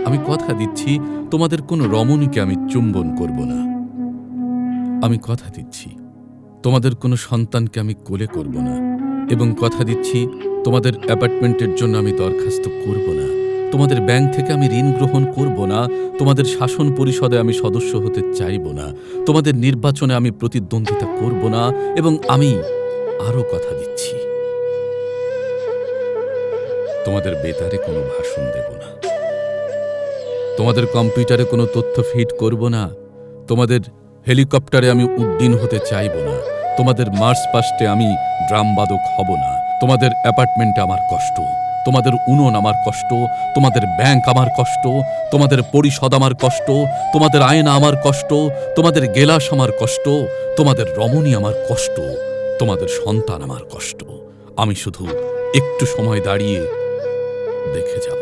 আমি কথা দিচ্ছি তোমাদের কোনো রমণীকে আমি চুম্বন করব না। আমি কথা দিচ্ছি তোমাদের কোনো সন্তানকে আমি কোলে করব না, এবং কথা দিচ্ছি তোমাদের অ্যাপার্টমেন্টের জন্য আমি দরখাস্ত করব না, তোমাদের ব্যাংক থেকে আমি ঋণ গ্রহণ করব না, তোমাদের শাসন পরিষদে আমি সদস্য হতে চাইব না, তোমাদের নির্বাচনে আমি প্রতিদ্বন্দ্বিতা করব না, এবং আমি আরও কথা দিচ্ছি তোমাদের বেতারে কোনো ভাষণ দেব না, তোমাদের কম্পিউটারে কোনো তথ্য ফিড করব না, তোমাদের হেলিকপ্টারে আমি উড্ডীন হতে চাইব না, তোমাদের মার্স পাস্টে আমি ড্রামবাদক হব না, তোমাদের অ্যাপার্টমেন্টে আমার কষ্ট, তোমাদের উনুন আমার কষ্ট, তোমাদের ব্যাংক আমার কষ্ট, তোমাদের পরিষদ আমার কষ্ট, তোমাদের আয়না আমার কষ্ট, তোমাদের গেলাস আমার কষ্ট, তোমাদের রমণী আমার কষ্ট, তোমাদের সন্তান আমার কষ্ট। আমি শুধু একটু সময় দাঁড়িয়ে দেখে যাব।